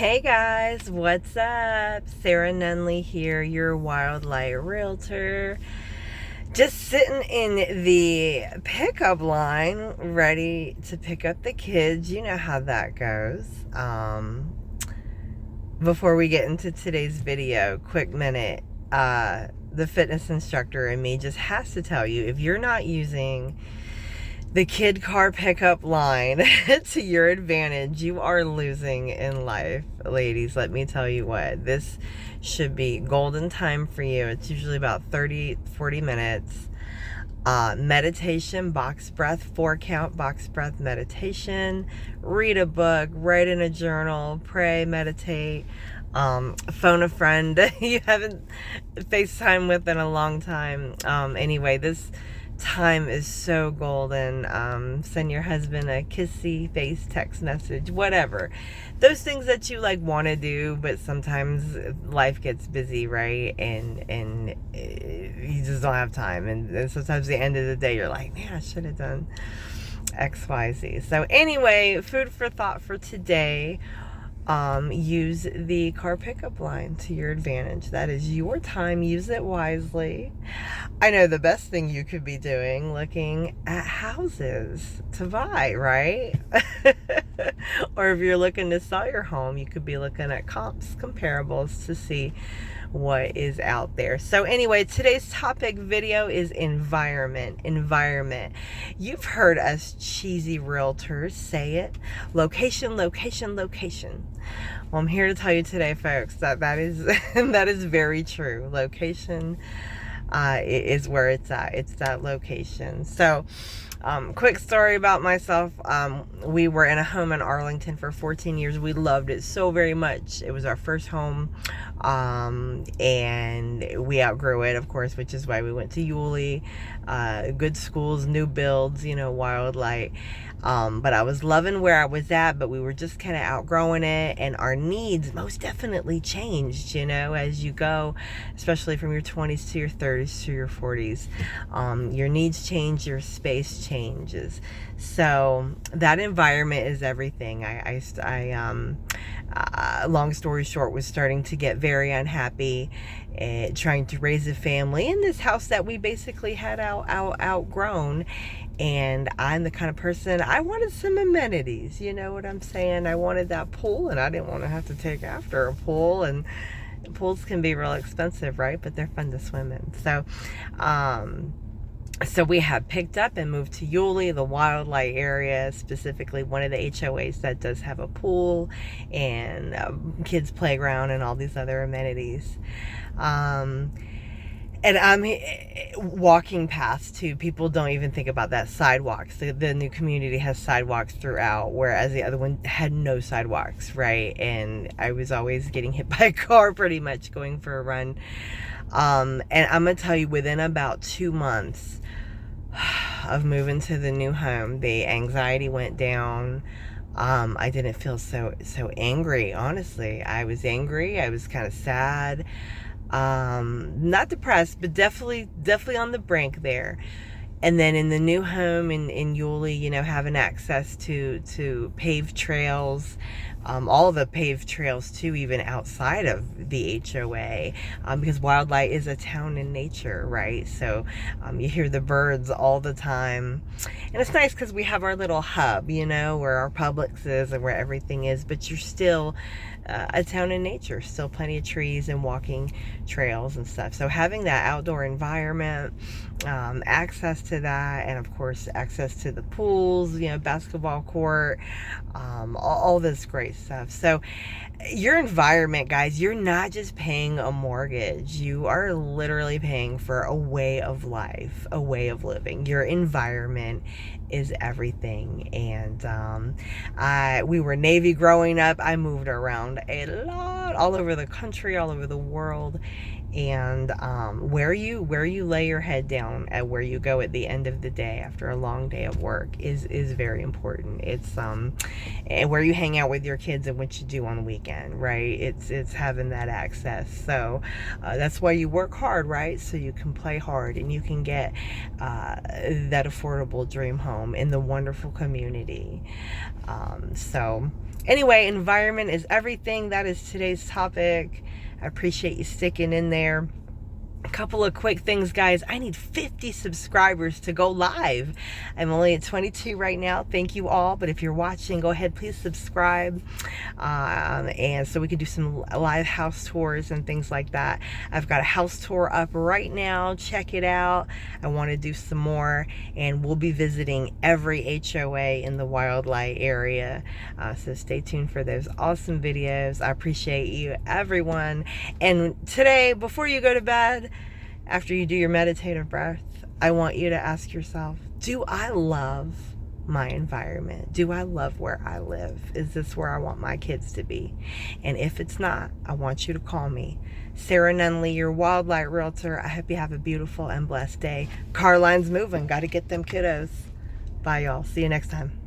Hey guys, what's up? Sara Nunley here, your wildlife realtor. Just sitting in the pickup line, ready to pick up the kids. You know how that goes. Before we get into today's video, quick minute. The fitness instructor in me just has to tell you, if you're not using the kid car pickup line to your advantage, you are losing in life, ladies. Let me tell you what, this should be golden time for you. It's usually about 30-40 minutes. Meditation, box breath, 4-count box breath meditation. Read a book, write in a journal, pray, meditate. Phone a friend you haven't FaceTime with in a long time. Anyway, this time is so golden. Send your husband a kissy face text message, whatever. Those things that you want to do, but sometimes life gets busy, right? And you just don't have time. And sometimes at the end of the day, you're like, man, I should have done XYZ. So anyway, food for thought for today. Use the car pickup line to your advantage. That is your time. Use it wisely. I know the best thing you could be doing, looking at houses to buy, right? Or if you're looking to sell your home, you could be looking at comps, comparables to see what is out there. So anyway, today's topic video is environment. You've heard us cheesy realtors say it. Location. Well, I'm here to tell you today, folks, that is that is very true. Location is where it's at. It's that location. So quick story about myself. We were in a home in Arlington for 14 years. We loved it so very much. It was our first home, and we outgrew it, of course, which is why we went to Nunley. Good schools, new builds, wildlife. But I was loving where I was at, but we were just kind of outgrowing it, and our needs most definitely changed, as you go, especially from your 20s to your 30s to your 40s. Your needs change, your space changes. So that environment is everything. Long story short, was starting to get very unhappy, trying to raise a family in this house that we basically had outgrown. And I'm the kind of person, I wanted some amenities, you know what I'm saying? I wanted that pool, and I didn't want to have to take after a pool, and pools can be real expensive, right? But they're fun to swim in. So we have picked up and moved to Nunley, the wildlife area, specifically one of the HOAs that does have a pool and kids playground and all these other amenities. And I'm walking past too. People don't even think about that, sidewalks. The new community has sidewalks throughout, whereas the other one had no sidewalks, right? And I was always getting hit by a car pretty much going for a run. And I'm going to tell you, within about 2 months of moving to the new home, the anxiety went down. I didn't feel so angry, honestly. I was angry. I was kind of sad. Not depressed, but definitely on the brink there. And then in the new home in Nunley, having access to paved trails, all the paved trails too, even outside of the HOA, because wildlife is a town in nature, right? So you hear the birds all the time, and it's nice because we have our little hub, where our Publix is and where everything is, but you're still a town in nature, still plenty of trees and walking trails and stuff. So having that outdoor environment, access to that, and of course access to the pools, basketball court, all this great stuff. So your environment, guys, you're not just paying a mortgage, you are literally paying for a way of life, a way of living. Your environment is everything. And we were Navy growing up. I moved around a lot, all over the country, all over the world. And where you lay your head down at where you go at the end of the day after a long day of work is very important. It's and where you hang out with your kids and what you do on the weekend, right? It's having that access. So that's why you work hard, right? So you can play hard and you can get that affordable dream home in the wonderful community. So Anyway, environment is everything. That is today's topic. I appreciate you sticking in there. A couple of quick things, guys. I need 50 subscribers to go live. I'm only at 22 right now. Thank you all. But if you're watching, go ahead, please subscribe. And so we can do some live house tours and things like that. I've got a house tour up right now. Check it out. I want to do some more. And we'll be visiting every HOA in the Wildlight area. So stay tuned for those awesome videos. I appreciate you, everyone. And today, before you go to bed, after you do your meditative breath, I want you to ask yourself, do I love my environment? Do I love where I live? Is this where I want my kids to be? And if it's not, I want you to call me. Sara Nunley, your Wildlight Realtor. I hope you have a beautiful and blessed day. Car line's moving. Got to get them kiddos. Bye, y'all. See you next time.